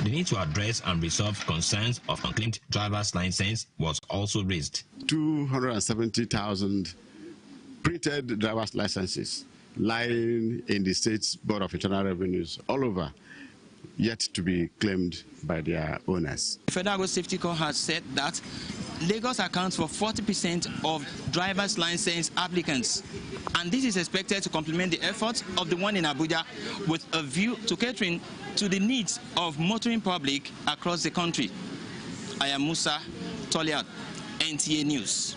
The need to address and resolve concerns of unclaimed driver's license was also raised. 270,000 printed driver's licenses lying in the State's Board of Internal Revenues all over, yet to be claimed by their owners. The Federal Road Safety Corps has said that Lagos accounts for 40% of driver's license applicants, and this is expected to complement the efforts of the one in Abuja with a view to catering to the needs of motoring public across the country. I am Musa Toliat, NTA News.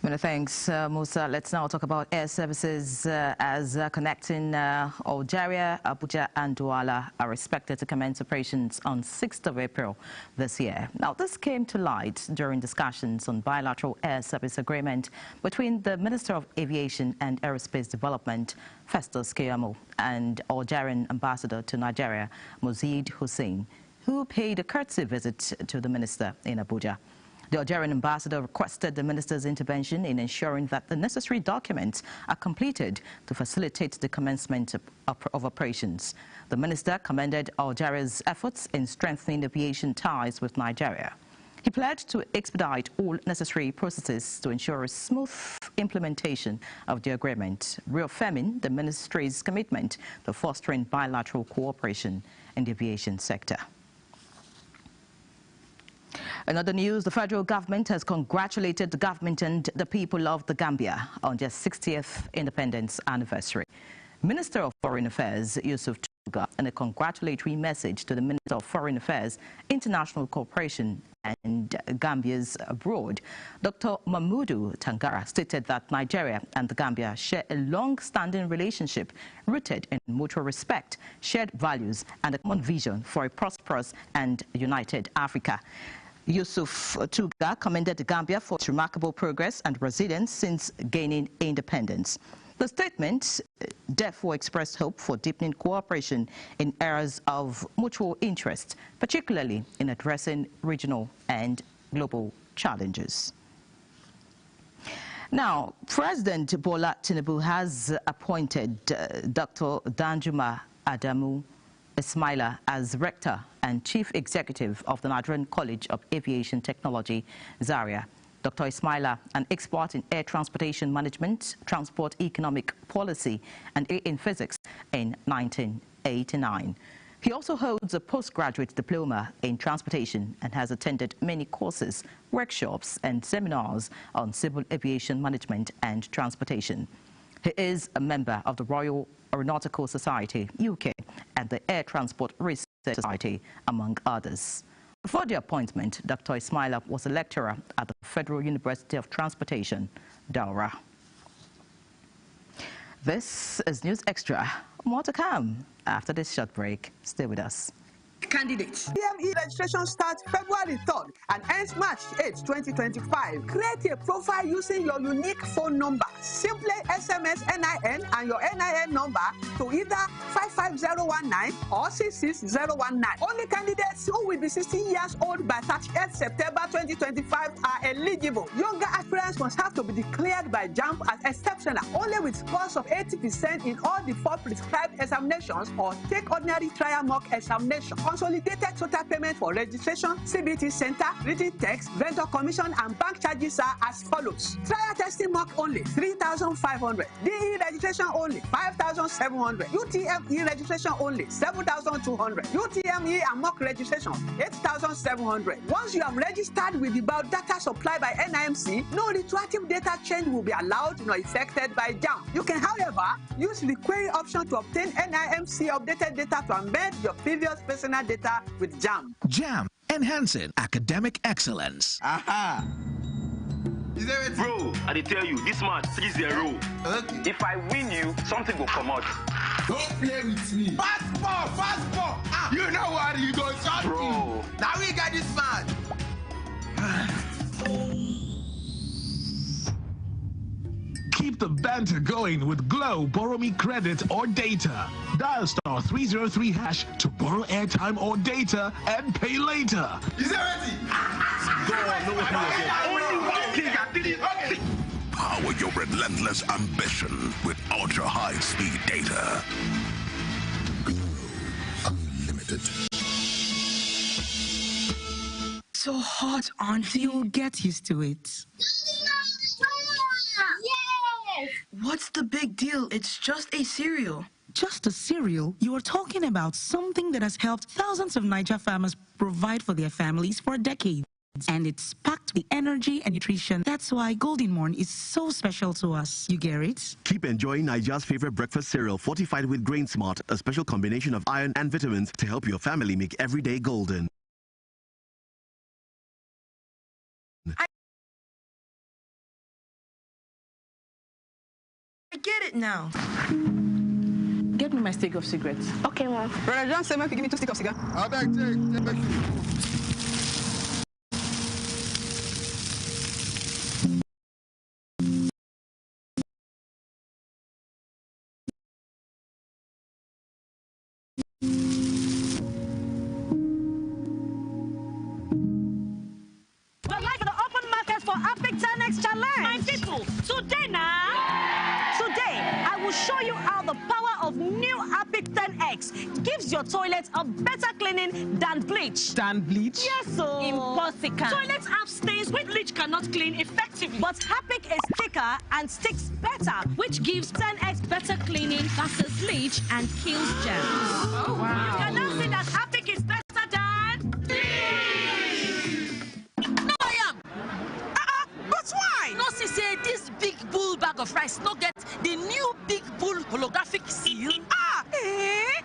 Many thanks, Musa. Let's now talk about air services as connecting Algeria, Abuja and Douala are expected to commence operations on 6th of April this year. Now, this came to light during discussions on bilateral air service agreement between the Minister of Aviation and Aerospace Development, Festus Keyamo, and Algerian Ambassador to Nigeria, Mozeed Hussein, who paid a courtesy visit to the minister in Abuja. The Algerian ambassador requested the minister's intervention in ensuring that the necessary documents are completed to facilitate the commencement of operations. The minister commended Algeria's efforts in strengthening aviation ties with Nigeria. He pledged to expedite all necessary processes to ensure a smooth implementation of the agreement, reaffirming the ministry's commitment to fostering bilateral cooperation in the aviation sector. In other news, the federal government has congratulated the government and the people of the Gambia on their 60th independence anniversary. Minister of Foreign Affairs, Yusuf Tuga, in a congratulatory message to the Minister of Foreign Affairs, International Cooperation and Gambia's abroad, Dr. Mahmoudou Tangara stated that Nigeria and the Gambia share a long-standing relationship rooted in mutual respect, shared values, and a common vision for a prosperous and united Africa. Yusuf Tuga commended the Gambia for its remarkable progress and resilience since gaining independence. The statement therefore expressed hope for deepening cooperation in areas of mutual interest, particularly in addressing regional and global challenges. Now, President Bola Tinubu has appointed Dr. Danjuma Adamu Ismaila as Rector and Chief Executive of the Nigerian College of Aviation Technology, Zaria. Dr. Ismaila, an expert in air transportation management, transport economic policy, and in physics in 1989. He also holds a postgraduate diploma in transportation and has attended many courses, workshops, and seminars on civil aviation management and transportation. He is a member of the Royal Aeronautical Society, UK, and the Air Transport Research Society, among others. Before the appointment, Dr. Ismaila was a lecturer at the Federal University of Transportation, Daura. This is News Extra. More to come after this short break. Stay with us. Candidates. PME registration starts February 3rd and ends March 8, 2025. Create a profile using your unique phone number. Simply SMS NIN and your NIN number to either 55019 or 66019. Only candidates who will be 16 years old by 30th September 2025 are eligible. Younger aspirants must have to be declared by JAMB as exceptional, only with scores of 80% in all the 4 prescribed examinations or take ordinary trial mock examination. Consolidated total payment for registration, CBT center, written text, vendor commission, and bank charges are as follows. Trial testing mock only 3,500. DE registration only 5,700. UTME registration only 7,200. UTME and mock registration 8,700. Once you have registered with the biodata supplied by NIMC, no retroactive data change will be allowed nor affected by JAMB. You can, however, use the query option to obtain NIMC updated data to amend your previous personal data with JAMB. JAMB, enhancing academic excellence. Aha! Is there a bro, I tell you, this match 3-0. Okay. If I win you, something will come out. Don't play with me. Fast ball, fast ball. Ah, you know what? You go shot bro. Now we got this match. Keep the banter going with Glow Borrow Me Credit or Data. Dial star 303 hash to borrow airtime or data and pay later. Is it ready? Only one thing I did it. Okay. Power your relentless ambition with ultra high speed data. Glow Unlimited. so hot, Auntie. You'll get used to it. Yes! What's the big deal? It's just a cereal. Just a cereal? You are talking about something that has helped thousands of Niger farmers provide for their families for decades. And it's packed with energy and nutrition. That's why Golden Morn is so special to us. You get it? Keep enjoying Nigeria's favorite breakfast cereal, fortified with Grain Smart, a special combination of iron and vitamins to help your family make every day golden. I get it now. Get me my stick of cigarettes. Okay, Mom. Brother John said, give me 2 sticks of cigar. I'll take you. Gives your toilet a better cleaning than bleach. Than bleach? Yes, so. Impossible. Toilets have stains which bleach cannot clean effectively. But Harpic is thicker and sticks better, which gives 10x better cleaning versus bleach and kills germs. Oh, wow. You can now see that Harpic is better than bleach. No, I am. But why? No, see, say this big bull bag of rice no get the new big bull holographic seal.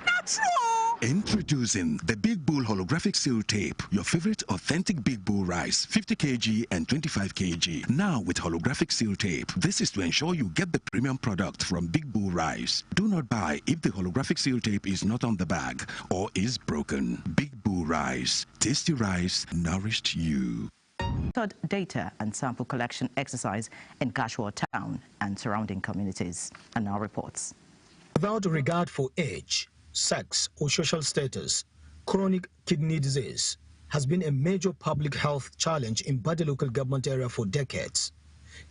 Not true. Introducing the Big Bull Holographic Seal Tape, your favorite authentic Big Bull rice, 50 kg and 25 kg. Now with holographic seal tape. This is to ensure you get the premium product from Big Bull Rice. Do not buy if the holographic seal tape is not on the bag or is broken. Big Bull Rice. Tasty rice nourished you. Data and sample collection exercise in Jigawa town and surrounding communities. And now reports. Without regard for age, sex, or social status, chronic kidney disease has been a major public health challenge in Bade local government area for decades,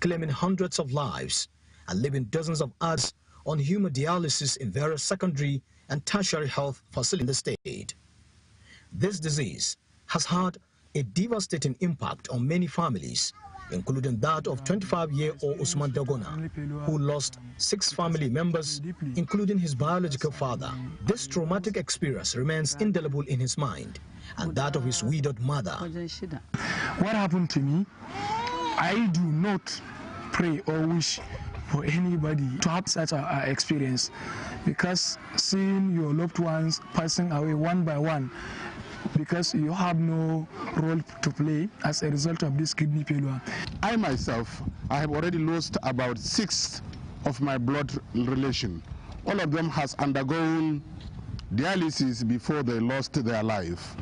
claiming hundreds of lives and leaving dozens of others on hemodialysis in various secondary and tertiary health facilities in the state. This disease has had a devastating impact on many families, including that of 25-year-old Usman Dagona, who lost 6 family members, including his biological father. This traumatic experience remains indelible in his mind, and that of his widowed mother. What happened to me, I do not pray or wish for anybody to have such an experience, because seeing your loved ones passing away one by one, because you have no role to play as a result of this kidney failure. I myself, I have already lost about 6 of my blood relation. All of them has undergone dialysis before they lost their life.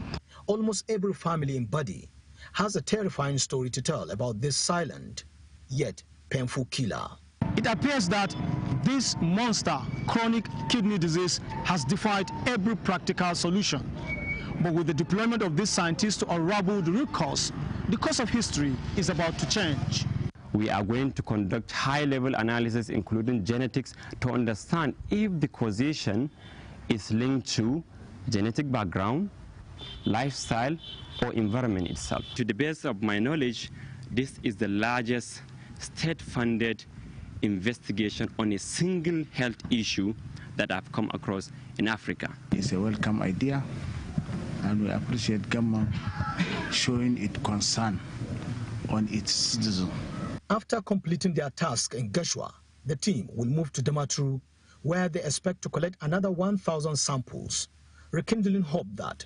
Almost every family in Bade has a terrifying story to tell about this silent, yet painful killer. It appears that this monster, chronic kidney disease, has defied every practical solution. But with the deployment of these scientists to unravel the root cause, the course of history is about to change. We are going to conduct high-level analysis, including genetics, to understand if the causation is linked to genetic background, lifestyle, or environment itself. To the best of my knowledge, this is the largest state-funded investigation on a single health issue that I've come across in Africa. It's a welcome idea, and we appreciate government showing its concern on its citizens. After completing their task in Jigawa, the team will move to Damaturu, where they expect to collect another 1,000 samples, rekindling hope that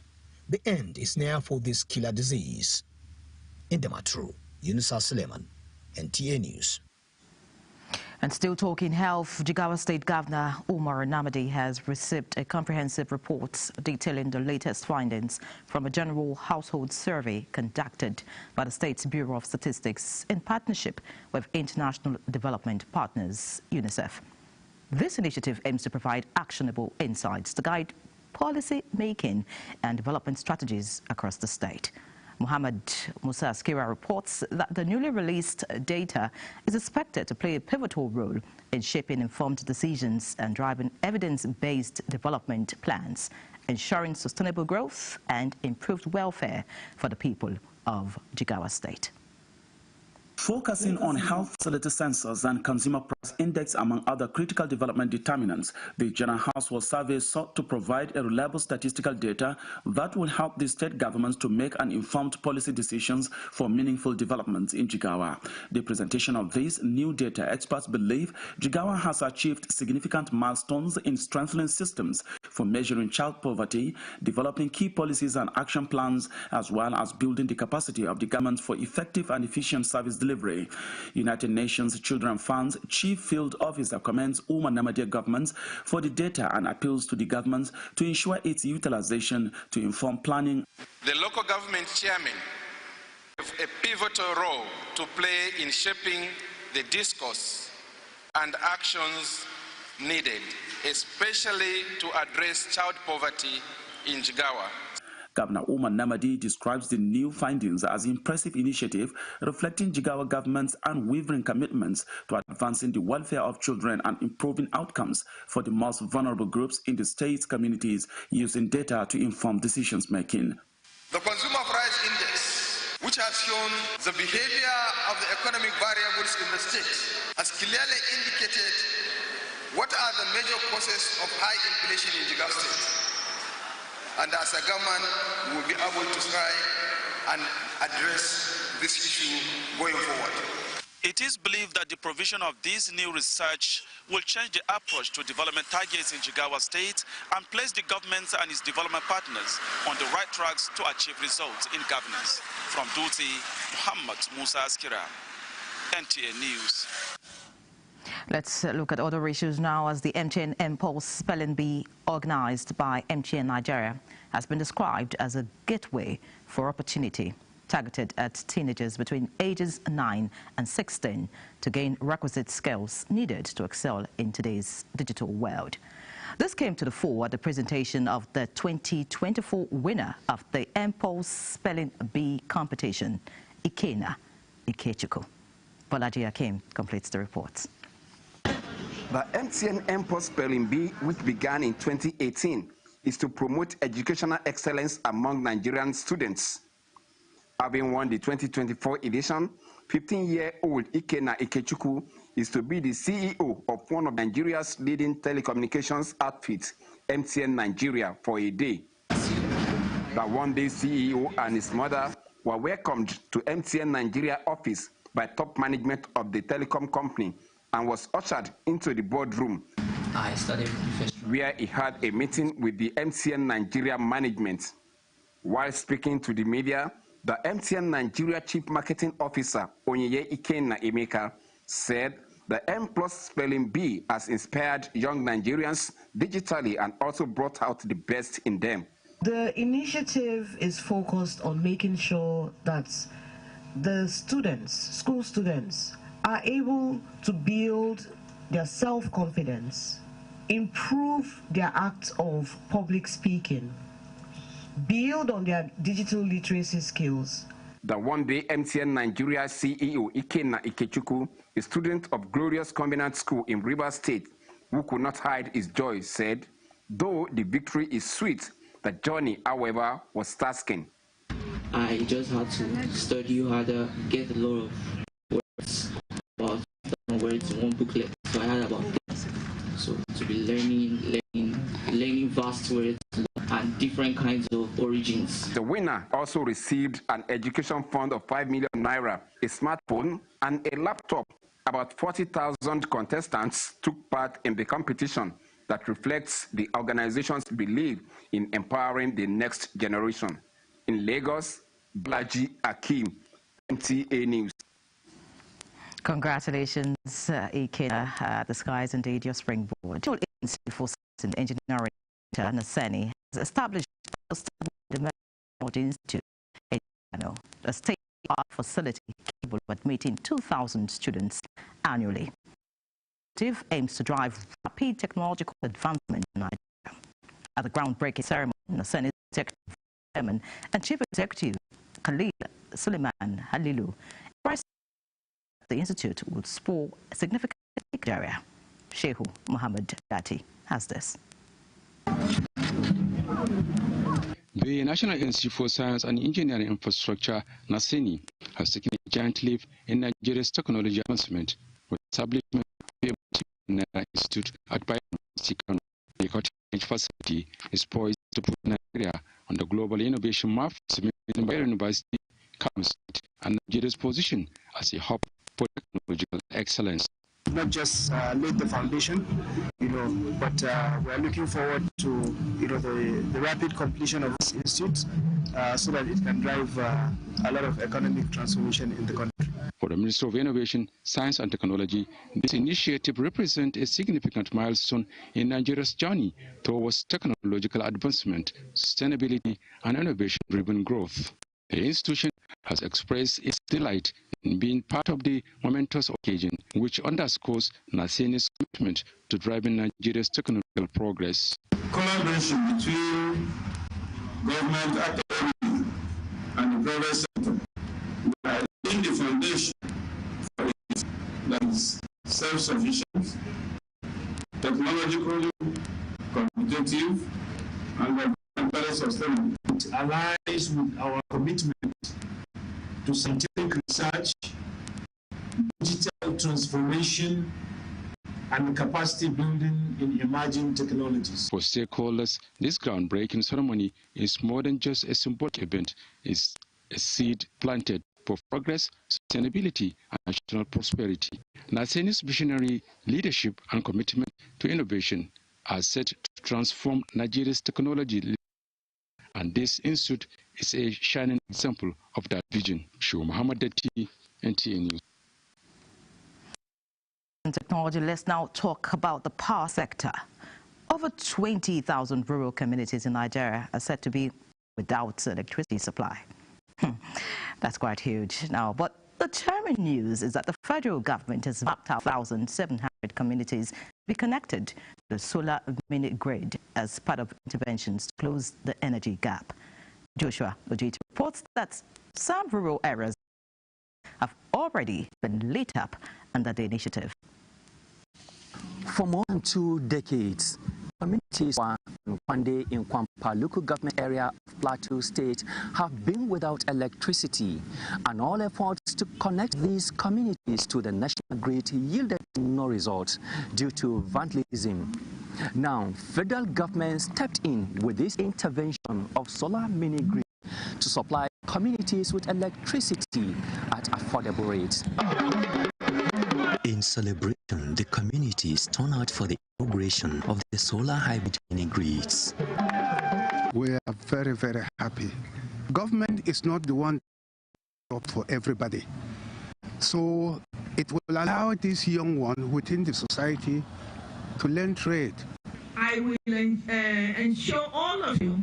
the end is near for this killer disease. In Damaturu, Yunusa Suleiman, NTA News. And still talking health, Jigawa State Governor Umar Namadi has received a comprehensive report detailing the latest findings from a general household survey conducted by the State's Bureau of Statistics in partnership with international development partners, UNICEF. This initiative aims to provide actionable insights to guide policy making and development strategies across the state. Muhammad Musa Askira reports that the newly released data is expected to play a pivotal role in shaping informed decisions and driving evidence-based development plans, ensuring sustainable growth and improved welfare for the people of Jigawa State. Focusing on health facility census and consumer price index among other critical development determinants, the General Household Survey sought to provide a reliable statistical data that will help the state governments to make an informed policy decisions for meaningful developments in Jigawa. The presentation of this new data, experts believe Jigawa has achieved significant milestones in strengthening systems for measuring child poverty, developing key policies and action plans, as well as building the capacity of the government for effective and efficient service delivery. United Nations Children Fund's Chief Field Officer commends Umar Namadiya governments for the data and appeals to the governments to ensure its utilization to inform planning. The local government chairman have a pivotal role to play in shaping the discourse and actions needed, especially to address child poverty in Jigawa. Governor Umar Namadi describes the new findings as impressive initiative reflecting Jigawa government's unwavering commitments to advancing the welfare of children and improving outcomes for the most vulnerable groups in the state's communities using data to inform decisions making. The Consumer Price Index, which has shown the behavior of the economic variables in the state, has clearly indicated what are the major causes of high inflation in Jigawa State. And as a government, we will be able to try and address this issue going forward. It is believed that the provision of this new research will change the approach to development targets in Jigawa State and place the government and its development partners on the right tracks to achieve results in governance. From Duty, Muhammad Musa Askira, NTA News. Let's look at other issues now, as the MTN Impulse Spelling Bee, organized by MTN Nigeria, has been described as a gateway for opportunity targeted at teenagers between ages 9 and 16 to gain requisite skills needed to excel in today's digital world. This came to the fore at the presentation of the 2024 winner of the Impulse Spelling Bee competition, Ikena Ikechukwu. Bolaji Akim completes the report. The MTN Impulse Spelling Bee, which began in 2018, is to promote educational excellence among Nigerian students. Having won the 2024 edition, 15-year-old Ikena Ikechukwu is to be the CEO of one of Nigeria's leading telecommunications outfits, MTN Nigeria, for a day. The one-day CEO and his mother were welcomed to MTN Nigeria office by top management of the telecom company and was ushered into the boardroom, where he had a meeting with the MTN Nigeria management. While speaking to the media, the MTN Nigeria Chief Marketing Officer, Onyeye Ikenna Emeka, said the M+ Spelling Bee has inspired young Nigerians digitally and also brought out the best in them. The initiative is focused on making sure that the students, school students, are able to build their self-confidence, improve their act of public speaking, build on their digital literacy skills. The one-day MTN Nigeria CEO Ikena Ikechukwu, a student of Glorious Covenant School in Rivers State, who could not hide his joy, said, though the victory is sweet, the journey, however, was tasking. I just had to study harder, get a lot of words, about words in one booklet. So I had about 10. So to be learning vast words and different kinds of origins. The winner also received an education fund of 5 million naira, a smartphone, and a laptop. About 40,000 contestants took part in the competition that reflects the organization's belief in empowering the next generation. In Lagos, Bolaji Akim, NTA News. Congratulations, Ikena. The sky is indeed your springboard. Institute for Science and Engineering, Naseni, has established the Institute, a state-of-the-art facility capable of admitting 2,000 students annually. The initiative aims to drive rapid technological advancement in Nigeria. At the groundbreaking ceremony, Naseni Executive Chairman and Chief Executive Khalil Suleiman Halilu expressed the institute will spur a significant area. Shehu Muhammad Dati has this. The National Institute for Science and Engineering Infrastructure, NASENI, has taken a giant leap in Nigeria's technology advancement with the establishment of the National Institute at Bayero University. The cutting-edge facility is poised to put Nigeria on the global innovation map, cementing Bayero University and Nigeria's position as a hub for technological excellence. Not just laid the foundation, but we are looking forward to, the rapid completion of this institute so that it can drive a lot of economic transformation in the country. For the Ministry of Innovation, Science and Technology, this initiative represents a significant milestone in Nigeria's journey towards technological advancement, sustainability, and innovation-driven growth. The institution has expressed its delight in being part of the momentous occasion, which underscores NASENI's commitment to driving Nigeria's technological progress. Collaboration between government, academia, and the private sector are in the foundation for it that is self-sufficient, technologically competitive, and environmentally sustainable. It aligns with our commitment to scientific research, digital transformation, and capacity building in emerging technologies. For stakeholders, this groundbreaking ceremony is more than just a symbolic event. It's a seed planted for progress, sustainability, and national prosperity. NASENI's visionary leadership and commitment to innovation are set to transform Nigeria's technology, and this institute is a shining example of that vision. Shu Muhammad Detti, NTA News. In technology, let's now talk about the power sector. Over 20,000 rural communities in Nigeria are said to be without electricity supply. That's quite huge now. But the charming news is that the federal government has mapped out 1,700 communities to be connected to the solar mini grid as part of interventions to close the energy gap. Joshua Ojiti reports that some rural areas have already been lit up under the initiative. For more than 2 decades, communities in Kwande in Kwampa local government area of Plateau State have been without electricity, and all efforts to connect these communities to the national grid yielded no result due to vandalism. Now, federal government stepped in with this intervention of solar mini grid to supply communities with electricity at affordable rates. In celebration, the communities turn out for the inauguration of the solar hybrid mini grids. We are very, very happy. Government is not the one for everybody. So it will allow this young one within the society to learn trade. I will ensure all of you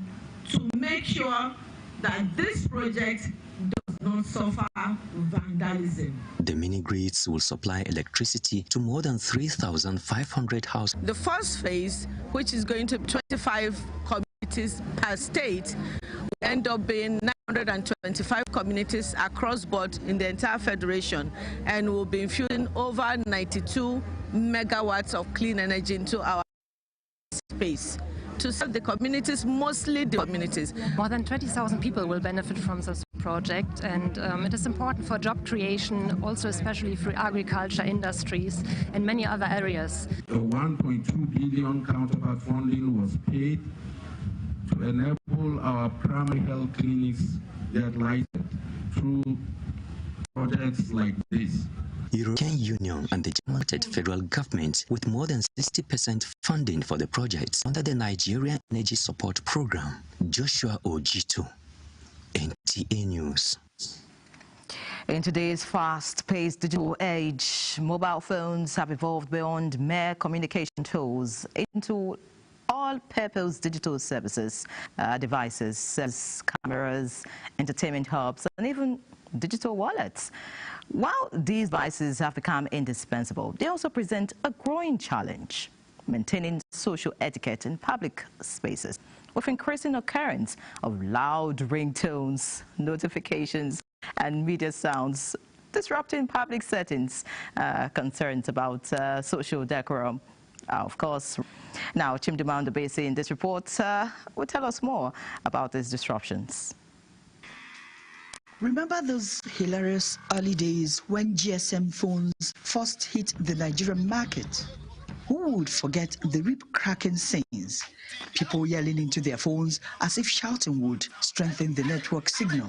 to make sure that this project does not suffer vandalism. The mini grids will supply electricity to more than 3,500 houses. The first phase, which is going to be 25 communities per state, will end up being 925 communities across board in the entire federation, and will be infusing over 92 megawatts of clean energy into our space to serve the communities, mostly the communities. More than 20,000 people will benefit from this project, and it is important for job creation, also especially for agriculture, industries, and many other areas. A 1.2 billion counterpart funding was paid to enable our primary health clinics get licensed through projects like this. European Union and the German federal government with more than 60% funding for the projects under the Nigerian Energy Support Program. Joshua Ojito, NTA News. In today's fast-paced digital age, mobile phones have evolved beyond mere communication tools into all-purpose digital services, devices, cameras, entertainment hubs, and even digital wallets. While these devices have become indispensable, they also present a growing challenge: maintaining social etiquette in public spaces, with increasing occurrence of loud ringtones, notifications, and media sounds disrupting public settings, concerns about social decorum. Of course. Now, Chimdima Ndubese in this report will tell us more about these disruptions. Remember those hilarious early days when GSM phones first hit the Nigerian market? Who would forget the rip-cracking scenes? People yelling into their phones as if shouting would strengthen the network signal.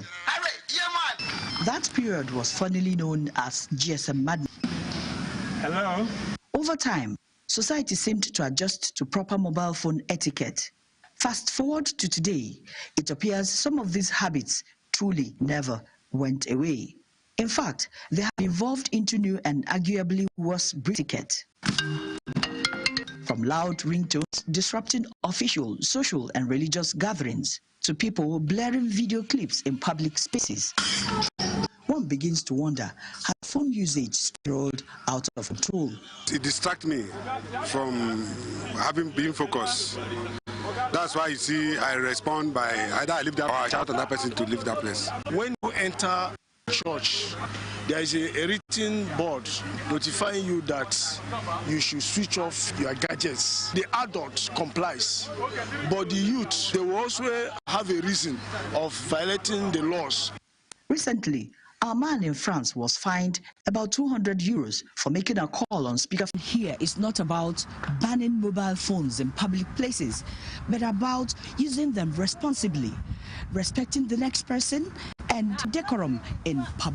That period was funnily known as GSM madness. Hello? Over time, society seemed to adjust to proper mobile phone etiquette. Fast forward to today, it appears some of these habits truly never went away. In fact, they have evolved into new and arguably worse etiquette. From loud ringtones disrupting official, social and religious gatherings to people blaring video clips in public spaces. One begins to wonder, has phone usage spiraled out of control? It distracts me from being focused. That's why you see I respond by either I leave that or I shout on that person to leave that place. When you enter church, there is a written board notifying you that you should switch off your gadgets. The adult complies, but the youth, they will also have a reason of violating the laws. Recently, our man in France was fined about 200 euros for making a call on speaker. Here is not about banning mobile phones in public places, but about using them responsibly, respecting the next person and decorum in public.